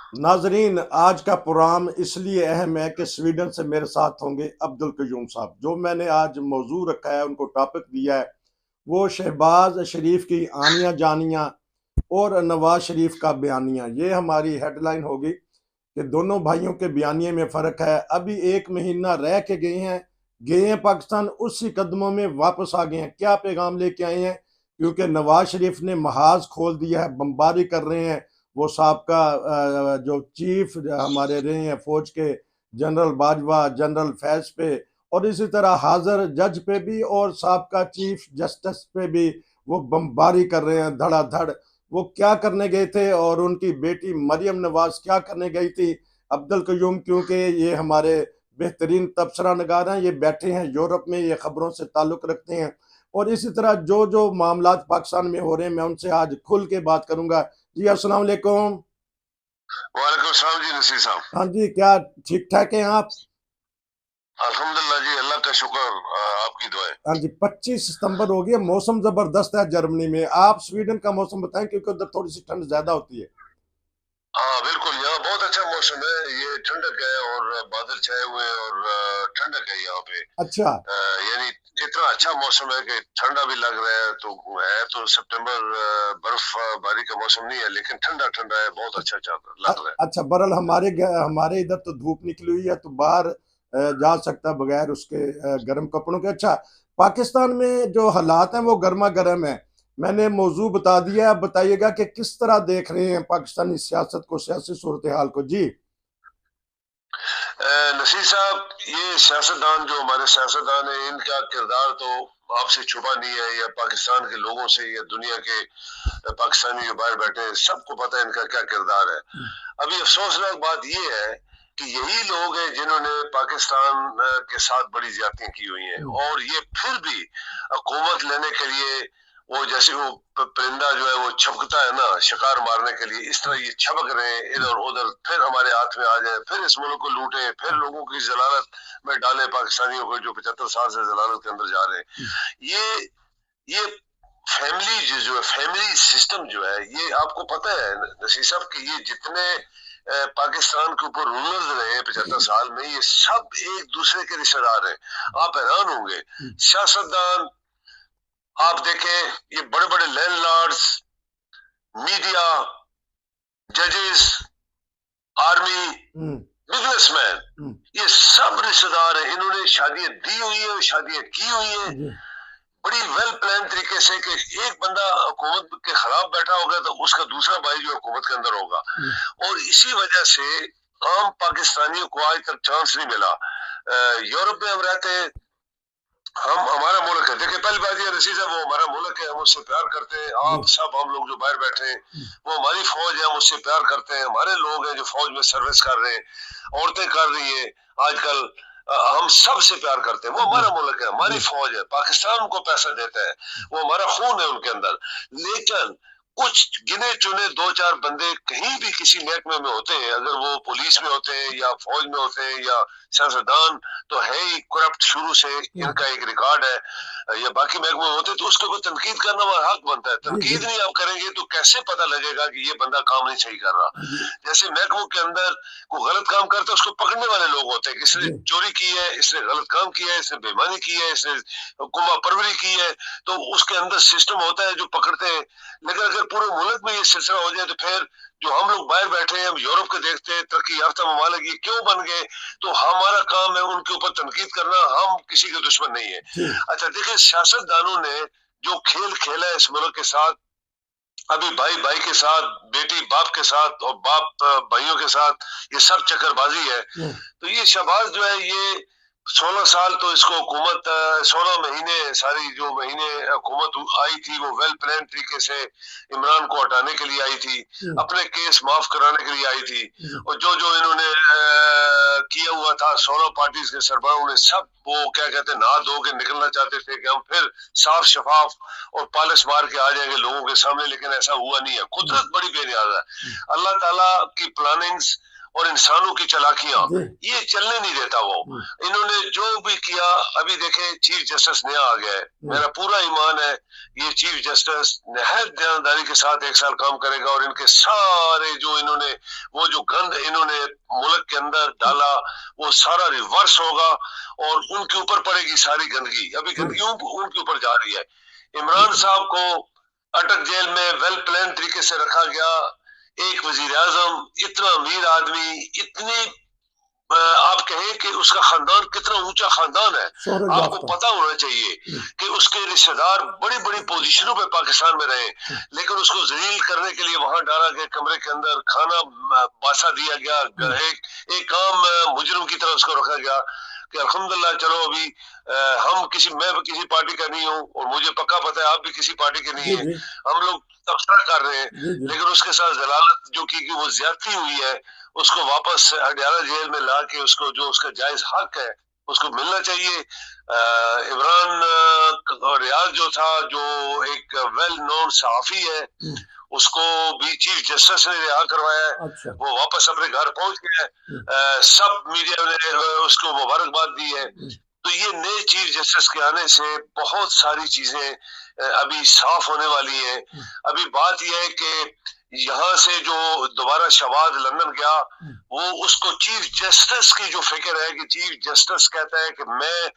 नाजरीन, आज का प्रोग्राम इसलिए अहम है कि स्वीडन से मेरे साथ होंगे अब्दुल कयूम साहब। जो मैंने आज मौजू रखा है, उनको टॉपिक दिया है, वो शहबाज शरीफ की आनिया जानियाँ और नवाज शरीफ का बयानिया। ये हमारी हेडलाइन होगी कि दोनों भाइयों के बयानिए में फ़र्क है। अभी एक महीना रह के गए हैं पाकिस्तान, उसी कदमों में वापस आ गए हैं। क्या पैगाम लेके आए हैं? क्योंकि नवाज शरीफ ने महाज खोल दिया है, बमबारी कर रहे हैं। वो साहब जो चीफ हमारे रहे हैं फौज के, जनरल बाजवा, जनरल फैज पे, और इसी तरह हाजिर जज पे भी और साहब चीफ जस्टिस पे भी वो बमबारी कर रहे हैं धड़ाधड़। वो क्या करने गए थे और उनकी बेटी मरियम नवाज क्या करने गई थी? अब्दुल कयूम, क्योंकि ये हमारे बेहतरीन तबसरा नगार हैं, ये बैठे हैं यूरोप में, ये खबरों से ताल्लुक रखते हैं। और इसी तरह जो जो मामला पाकिस्तान में हो रहे हैं, मैं उनसे आज खुल के बात करूंगा। जी अस्सलाम वालेकुम। वालेकुम सलाम जी नसीर साहब। हाँ जी, क्या ठीक ठाक हैं आप? अल्हम्दुलिल्लाह जी, अल्लाह का शुक्र। आपकी दुआएं। हाँ जी, 25 सितंबर हो गया, मौसम जबरदस्त है जर्मनी में। आप स्वीडन का मौसम बताएं, क्योंकि उधर थोड़ी सी ठंड ज्यादा होती है। हाँ बिल्कुल, यहाँ बहुत अच्छा मौसम है। ये ठंडक है और बादल छाए हुए हैं और ठंडक है यहाँ पे। अच्छा। यानी इतना अच्छा मौसम है कि ठंडा भी लग रहा है। तो सितंबर बर्फबारी का मौसम नहीं है, लेकिन ठंडा ठंडा है, बहुत अच्छा लग रहा है। अच्छा, बरल हमारे इधर तो धूप निकली हुई है, तो बाहर जा सकता बगैर उसके गर्म कपड़ों के। अच्छा, पाकिस्तान में जो हालात हैं वो गर्मा गर्म है। मैंने मौजू बता दिया, आप बताइएगा कि किस तरह देख रहे हैं पाकिस्तानी सियासत को, सियासी सूरत हाल को। जी। नसीर साहब, ये सियासतदान जो हमारे सियासतदान है, इनका किरदार तो आपसे छुपा नहीं है, या पाकिस्तान के लोगों से या दुनिया के पाकिस्तानी जो बाहर बैठे हैं सबको पता है इनका क्या किरदार है। अभी अफसोसनाक बात ये है कि यही लोग हैं जिन्होंने पाकिस्तान के साथ बड़ी ज्यादतियां की हुई हैं, और ये फिर भी हुकूमत लेने के लिए वो जैसे वो परिंदा जो है वो छपकता है ना शिकार मारने के लिए, इस तरह ये छपक रहे हैं इधर उधर, फिर हमारे हाथ में आ जाए, फिर इस मुल्क को लूटे, फिर लोगों की जलालत में डाले, पाकिस्तानियों को जो 75 साल से जलालत के अंदर जा रहे हैं। ये फैमिली जो है, फैमिली सिस्टम जो है, ये आपको पता है नसीर साहब कि ये जितने पाकिस्तान के ऊपर रूलर्स रहे हैं 75 साल में, ये सब एक दूसरे के रिश्तेदार हैं। आप हैरान होंगे, सियासतदान आप देखें, ये बड़े बड़े लैंडलॉर्ड्स, मीडिया, जजेस, आर्मी, बिजनेसमैन, ये सब रिश्तेदार हैं। इन्होंने शादियां दी हुई है, शादियां की हुई है बड़ी वेल प्लान तरीके से, कि एक बंदा हुकूमत के खिलाफ बैठा होगा तो उसका दूसरा भाई जो हुकूमत के अंदर होगा। और इसी वजह से आम पाकिस्तानियों को आज तक चांस नहीं मिला। यूरोप में हम रहते हैं, हम हमारा मुल्क है। देखिए, पहली बात ये रसीद है, वो हमारा मुल्क है, हम उससे प्यार करते हैं। आप सब हम लोग जो बाहर बैठे हैं, वो हमारी फौज है, हम उससे प्यार करते हैं। हमारे लोग हैं जो फौज में सर्विस कर रहे हैं, औरतें कर रही है आजकल, हम सब से प्यार करते हैं। वो हमारा मुल्क है, हमारी फौज है। पाकिस्तान को पैसा देता है, वो हमारा खून है उनके अंदर। लेकिन कुछ गिने चुने दो चार बंदे कहीं भी किसी महकमे में होते हैं, अगर वो पुलिस में होते हैं या फौज में होते हैं या सियासतदान, तो है ही करप्ट शुरू से, इनका एक रिकॉर्ड है। या बाकी महकमे होते तो उसके ऊपर तनकीद करना हमारा हक बनता है। तनकीद नहीं आप करेंगे तो कैसे पता लगेगा कि ये बंदा काम नहीं सही कर रहा। जैसे महकमों के अंदर कोई गलत काम करता है, उसको पकड़ने वाले लोग होते हैं, इसने चोरी की है, इसने गलत काम किया है, इसने बेईमानी की है, इसने कुमा परवरी की है, तो उसके अंदर सिस्टम होता है जो पकड़ते हैं। लेकिन अगर पूरे मुल्क में ये सिलसिला हो जाए, तो फिर जो हम लोग बाहर बैठे हैं, हम यूरोप के देखते हैं तरक्की याफ्ता ममालिक ये क्यों बन गए, तो हमारा काम है उनके ऊपर तनकीद करना, हम किसी के दुश्मन नहीं है। अच्छा देखिए, सियासतदानों ने जो खेल खेला है इस मुल्क के साथ, अभी भाई भाई के साथ, बेटी बाप के साथ, और बाप भाइयों के साथ, ये सब चक्करबाजी है। तो ये शहबाज जो है, ये 16 साल तो इसको हुकूमत, 16 महीने, सारी जो महीने हुकूमत आई थी वो वेल प्लान तरीके से इमरान को हटाने के लिए आई थी, अपने केस माफ कराने के लिए आई थी। और जो जो इन्होंने किया हुआ था, 16 पार्टीज के सरबराहों ने सब वो क्या कहते हैं, नहा धो के निकलना चाहते थे कि हम फिर साफ शफाफ और पॉलिश मार के आ जाएंगे लोगों के सामने, लेकिन ऐसा हुआ नहीं है। कुदरत बड़ी बेनियाज है। अल्लाह ताला की प्लानिंग्स और इंसानों की चालाकियां, जी ये चलने नहीं देता वो। इन्होंने जो भी किया, अभी देखे चीफ जस्टिस नया आ गया है, मेरा पूरा ईमान है ये चीफ जस्टिस निहायत ईमानदारी के साथ 1 साल काम करेगा और इनके सारे जो इन्होंने वो जो गंद इन्होंने मुल्क के अंदर डाला वो सारा रिवर्स होगा और उनके ऊपर पड़ेगी सारी गंदगी। अभी गंदगी उनके ऊपर जा रही है। इमरान साहब को अटक जेल में वेल प्लान तरीके से रखा गया। एक वजीर आजम, इतना अमीर आदमी, इतनी आप कहें कि उसका खानदान कितना ऊंचा खानदान है, आपको पता होना चाहिए कि उसके रिश्तेदार बड़ी बड़ी पोजीशनों पे पाकिस्तान में रहे, लेकिन उसको जलील करने के लिए वहां डाला गया, कमरे के अंदर खाना बासा दिया गया, एक काम मुजरिम की तरह उसको रखा गया कि अल्हम्दुलिल्लाह चलो अभी मैं किसी पार्टी का नहीं हूँ और मुझे पक्का पता है आप भी किसी पार्टी के नहीं है, हम लोग तबसरा कर रहे हैं, लेकिन उसके साथ जलालत जो की वो ज्यादती हुई है, उसको वापस हडियाला जेल में ला के उसको जो उसका जायज हक है उसको मिलना चाहिए। इमरान रियाज जो था, जो एक वेल नोन सहाफी है, उसको भी चीफ जस्टिस ने रिहा करवाया है। अच्छा। वो वापस अपने घर पहुंच गया है। सब मीडिया ने उसको मुबारकबाद दी है। तो ये नए चीफ जस्टिस के आने से बहुत सारी चीजें अभी साफ होने वाली है। अभी बात यह है कि यहाँ से जो दोबारा शहबाज लंदन गया, वो उसको चीफ जस्टिस की जो फिक्र है कि चीफ जस्टिस कहता है कि मैं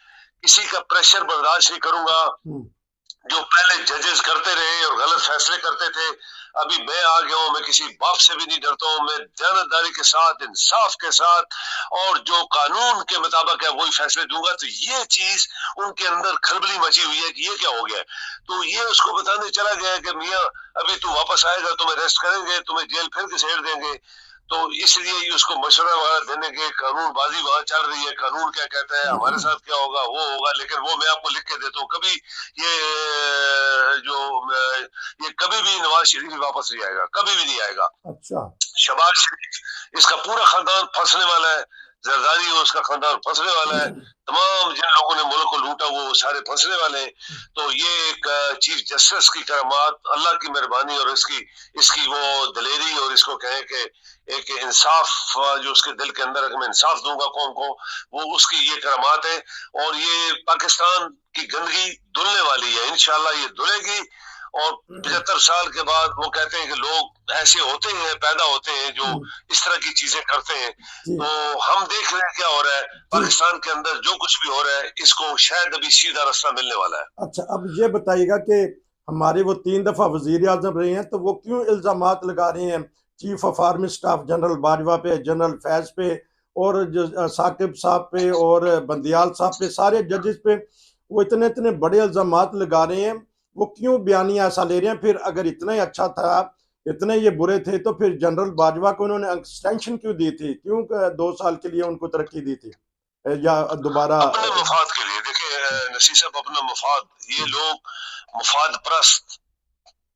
किसी का प्रेशर बर्दाश्त नहीं करूंगा। जो पहले जजेस करते रहे और गलत फैसले करते थे, अभी मैं आ गया हूं, मैं किसी बाप से भी नहीं डरता हूं, मैं दयानतदारी के साथ, इंसाफ के साथ और जो कानून के मुताबिक है वही फैसले दूंगा। तो ये चीज उनके अंदर खलबली मची हुई है कि ये क्या हो गया। तो ये उसको बताने चला गया कि मियाँ अभी तू वापस आएगा, तुम्हें अरेस्ट करेंगे, तुम्हें जेल फिर घसीट देंगे। तो इसलिए ये उसको मशवरा वगैरह देने के कानूनबाजी वहां चल रही है, कानून क्या कहता है, हमारे साथ क्या होगा वो होगा। लेकिन वो मैं आपको लिख के देता हूँ, कभी ये कभी भी नवाज शरीफ वापस नहीं आएगा, कभी भी नहीं आएगा। अच्छा। शहबाज शरीफ, इसका पूरा खानदान फंसने वाला है, जरदारी उसका खानदान फंसने वाला है, तमाम जिन लोगों ने मुल्क को लूटा वो सारे फंसने वाले हैं। तो ये एक चीफ जस्टिस की करामात, अल्लाह की मेहरबानी और इसकी वो दलेरी और इसको कहें कि एक इंसाफ जो उसके दिल के अंदर है कि मैं इंसाफ दूंगा कौम को, वो उसकी ये करामात है। और ये पाकिस्तान की गंदगी धुलने वाली है, इंशाल्लाह ये धुलेगी। और 75 साल के बाद वो कहते हैं कि लोग ऐसे होते हैं, पैदा होते हैं जो इस तरह की चीजें करते हैं। तो हम देख रहे हैं क्या हो रहा है पाकिस्तान के अंदर, जो कुछ भी हो रहा है इसको शायद अभी सीधा रास्ता मिलने वाला है। अच्छा, अब ये बताइएगा कि हमारे वो 3 दफा वजीर आजम रहे हैं, तो वो क्यों इल्जामात लगा रहे हैं chief of army staff general Bajwa पे, जनरल फैज पे और साकिब साहब पे और बंदियाल साहब पे, सारे जजेस पे वो इतने इतने बड़े इल्जामात लगा रहे हैं। वो क्यों बयानियां ऐसा ले रहे हैं? फिर अगर इतना ही अच्छा था, इतने ये बुरे थे, तो फिर जनरल बाजवा को उन्होंने एक्सटेंशन क्यों दी थी? क्यों 2 साल के लिए उनको तरक्की दी थी या दोबारा? अपने मफाद के लिए। देखिए नसीर साहब, अपना मफाद, ये लोग मफाद परस्त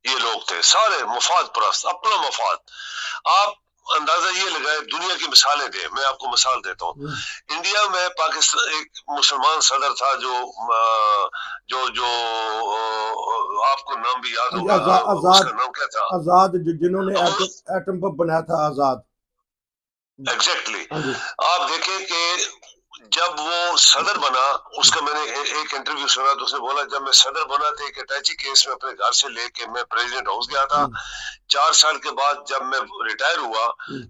ये लोग थे, सारे मफाद परस्त, अपना मफाद। आप अंदाजा ये लगाए, दुनिया की मिसालें दे, मैं आपको मिसाल देता हूँ। इंडिया में पाकिस्तान एक मुसलमान सदर था जो जो जो आपको नाम भी याद होगा, उसका नाम क्या था? आजाद, जिन्होंने एटम बम बनाया था, आजाद। एग्जैक्टली। आप देखें कि जब वो सदर बना, उसका मैंने एक इंटरव्यू सुना, तो उसने बोला जब मैं सदर बना था एक अटैची केस में अपने घर से लेके मैं प्रेसिडेंट हाउस गया था। 4 साल के बाद जब मैं रिटायर हुआ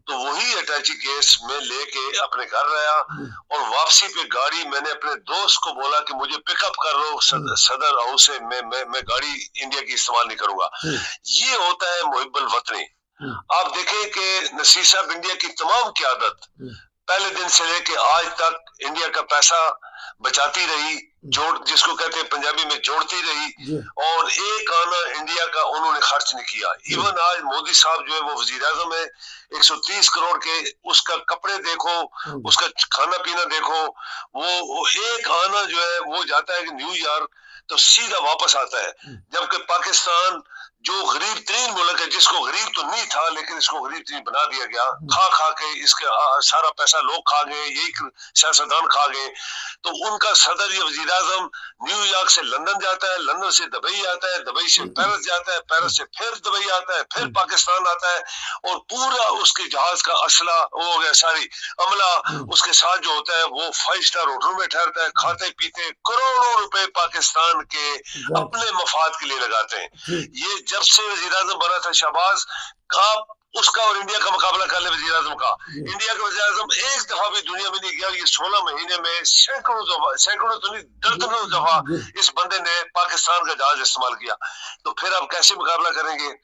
तो वही अटैची केस में लेके अपने घर आया और वापसी पे गाड़ी मैंने अपने दोस्त को बोला कि मुझे पिकअप कर लो सदर हाउस से, मैं गाड़ी इंडिया की इस्तेमाल नहीं करूंगा। ये होता है मुहिब्बुल वतनी। आप देखें कि नसीर साहब, इंडिया की तमाम क़यादत पहले दिन से लेके आज तक इंडिया का पैसा बचाती रही, जिसको कहते हैं पंजाबी में जोड़ती रही, और एक आना इंडिया का उन्होंने खर्च नहीं किया। इवन आज मोदी साहब जो है वो वजीर आजम है, 130 करोड़ के, उसका कपड़े देखो, उसका खाना पीना देखो, वो एक आना जो है वो जाता है न्यूयॉर्क तो सीधा वापस आता है। जबकि पाकिस्तान जो गरीब तरीन मुल्क है, जिसको गरीब तो नहीं था लेकिन इसको गरीब तरीन बना दिया गया, खा खा के इसके सारा पैसा लोग खा गए, यही सियासतदान खा गए। तो उनका सदर या वजीर आजम न्यूयॉर्क से लंदन जाता है, लंदन से दुबई आता है, दुबई से पेरिस जाता है, पेरिस से फिर दुबई आता है, फिर पाकिस्तान आता है, और पूरा उसके जहाज का असला वो हो गया, सारी अमला उसके साथ जो होता है वो 5 स्टार होटल में ठहरता है, खाते पीते करोड़ों रुपए पाकिस्तान के अपने मफाद के लिए लगाते हैं। ये जब से वजीर आजम बना था शहबाज, आप उसका और इंडिया का मुकाबला कर ले वजीर आजम का। इंडिया का वजीर आजम एक दफा भी दुनिया में नहीं गया, ये 16 महीने में सैकड़ों तो नहीं दर्जनों दफा इस बंदे ने पाकिस्तान का जहाज इस्तेमाल किया। तो फिर आप कैसे मुकाबला करेंगे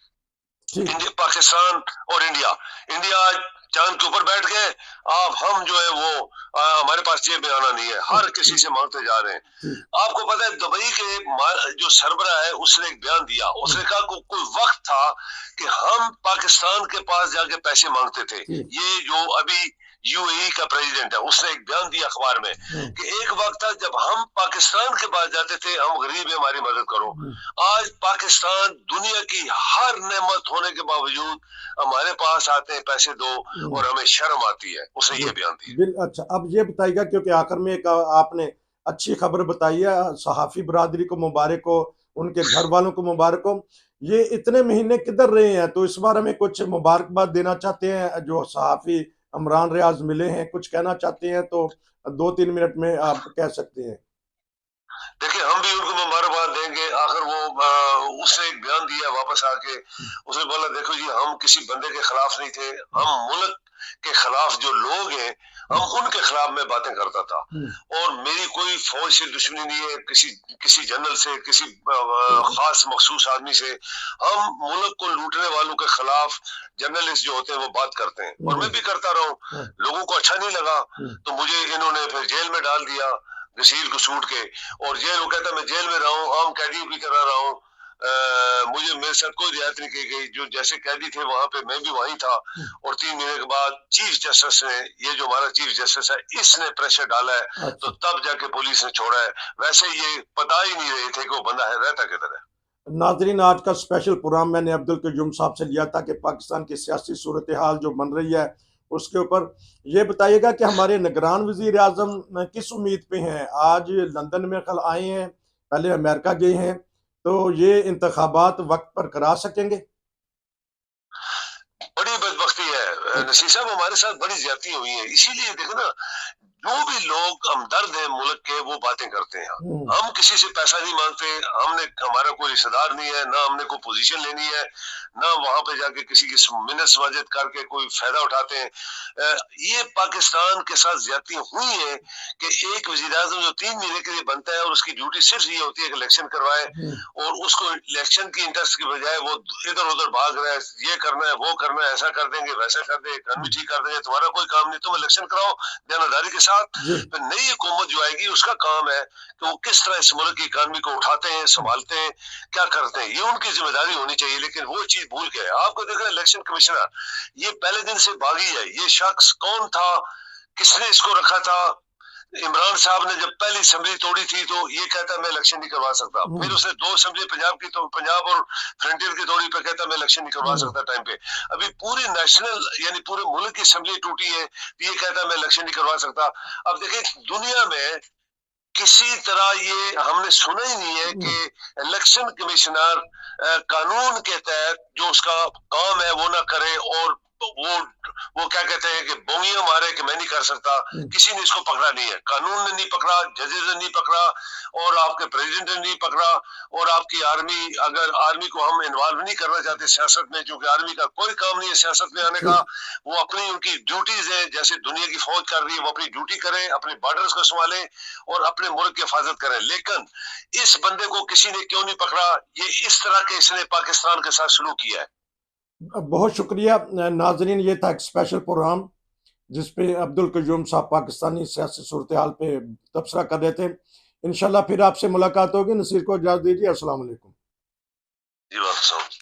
इंडिया, पाकिस्तान और इंडिया? इंडिया आज चांद के ऊपर बैठ गए, आप हम जो है वो हमारे पास जेब में आना नहीं है, हर किसी से मांगते जा रहे हैं। आपको पता है दुबई के जो सरबरा है उसने एक बयान दिया, उसने कहा कोई वक्त था कि हम पाकिस्तान के पास जाके पैसे मांगते थे। ये जो अभी यूएई का प्रेसिडेंट है उसने एक बयान दिया अखबार में कि एक वक्त था जब हम पाकिस्तान के पास जाते थे, हम गरीब है हमारी मदद करो। आज पाकिस्तान दुनिया की हर नेमत होने के बावजूद हमारे पास आते हैं पैसे दो और हमें शर्म आती है। उसने ये बयान दिया। अच्छा, अब ये बताइएगा, क्योंकि आखिर में एक आपने अच्छी खबर बताई है, सहाफी बरादरी को मुबारक हो, उनके घर वालों को मुबारक हो। ये इतने महीने किधर रहे हैं, तो इस बार हमें कुछ मुबारकबाद देना चाहते हैं जो सहाफी इमरान रियाज मिले हैं, कुछ कहना चाहते हैं तो 2-3 मिनट में आप कह सकते हैं। देखिए हम भी उनको मुबारकबाद देंगे। आखिर वो उसने एक बयान दिया वापस आके, उसने बोला देखो जी हम किसी बंदे के खिलाफ नहीं थे, हम मुल्क के खिलाफ जो लोग हैं हम उनके खिलाफ मैं बातें करता था, और मेरी कोई फौज से दुश्मनी नहीं है, किसी जनरल से, किसी खास मखसूस आदमी से। हम मुल्क को लूटने वालों के खिलाफ जर्नलिस्ट जो होते हैं वो बात करते हैं, और मैं भी करता रहा हूँ। लोगों को अच्छा नहीं लगा तो मुझे इन्होंने फिर जेल में डाल दिया गसील को सूट के, और जेल वो कहता मैं जेल में रहा हूँ, आम कैदी की तरह रहा हूँ, मुझे मेरे साथ कोई रियायत नहीं की गई, जो जैसे कैदी थे वहां पे मैं भी वहीं था। और 3 महीने के बाद चीफ जस्टिस ने, ये जो हमारा चीफ जस्टिस है, इसने प्रेशर डाला है, तो तब जाके पुलिस ने छोड़ा है। वैसे ये पता ही नहीं रहे थे कि वो बंदा है रहता किधर है। नाजरीन, आज का स्पेशल प्रोग्राम मैंने अब्दुल कयूम साहब से लिया था कि पाकिस्तान की सियासी सूरत हाल जो बन रही है उसके ऊपर ये बताइएगा कि हमारे निगरान वजीर आजम किस उम्मीद पे हैं। आज लंदन में कल आए हैं, पहले अमेरिका गए हैं, तो ये इंतखाबात वक्त पर करा सकेंगे? बड़ी बदबख्ती है नसीर साहब, हमारे साथ बड़ी ज्यादती हुई है। इसीलिए देखो ना, जो भी लोग हमदर्द हैं मुल्क के वो बातें करते हैं। हम किसी से पैसा नहीं मांगते, हमने हमारा कोई रिश्तेदार नहीं है, ना हमने कोई पोजीशन लेनी है, ना वहां पे जाके किसी की मिन्नत समाजत करके कोई फायदा उठाते हैं। ये पाकिस्तान के साथ ज्यादती हुई है कि एक वजीर आजम जो 3 महीने के लिए बनता है और उसकी ड्यूटी सिर्फ ये होती है कि इलेक्शन करवाए, और उसको इलेक्शन की इंटरेस्ट की बजाय वो इधर उधर भाग रहा है, ये करना है वो करना है, ऐसा कर देंगे वैसा कर देंगे, इकॉनमी ठीक कर देंगे, तुम्हारा कोई काम नहीं, तुम इलेक्शन कराओ देनादारी के साथ। फिर नई हुकूमत जो आएगी उसका काम है कि वो किस तरह इस मुल्क की इकॉनमी को उठाते हैं, संभालते हैं, क्या करते हैं, ये उनकी जिम्मेदारी होनी चाहिए। लेकिन वो चीज भूल गए। आपको देख रहे हैं इलेक्शन कमिश्नर ये पहले दिन से बागी है। ये शख्स कौन था, किसने इसको रखा था? इमरान साहब ने जब पहली असेंबली तोड़ी थी तो ये कहता मैं इलेक्शन नहीं करवा सकता, फिर उसने 2 असेंबली पंजाब की, तो पंजाब और फ्रंटियर की तोड़ी पे कहता मैं इलेक्शन नहीं करवा सकता टाइम पे। अभी पूरी नेशनल यानी पूरे मुल्क की असेंबली टूटी है, ये कहता मैं इलेक्शन नहीं करवा सकता। अब देखिए दुनिया में किसी तरह ये हमने सुना ही नहीं है कि इलेक्शन कमिश्नर कानून के तहत जो उसका काम है वो ना करे, और वो क्या कहते हैं कि बोंगियां मारे कि मैं नहीं कर सकता। किसी ने इसको पकड़ा नहीं है, कानून ने नहीं पकड़ा, जजेस ने नहीं पकड़ा, और आपके प्रेसिडेंट ने नहीं पकड़ा, और आपकी आर्मी, अगर आर्मी को हम इन्वॉल्व नहीं करना चाहते सियासत में, क्योंकि आर्मी का कोई काम नहीं है सियासत में आने का, वो अपनी उनकी ड्यूटीज है जैसे दुनिया की फौज कर रही है, वो अपनी ड्यूटी करें, अपने बॉर्डर्स को संभालें और अपने मुल्क की हिफाजत करें। लेकिन इस बंदे को किसी ने क्यों नहीं पकड़ा? ये इस तरह के इसने पाकिस्तान के साथ सलूक किया है। बहुत शुक्रिया नाजरीन, ये था एक स्पेशल प्रोग्राम जिसपे अब्दुल कयूम साहब पाकिस्तानी सियासी सूरत हाल पे तबसरा कर रहे थे। इंशाल्लाह फिर आपसे मुलाकात होगी। नसीर को इजाज़त दीजिए। अस्सलाम वालेकुम। जी वालेकुम।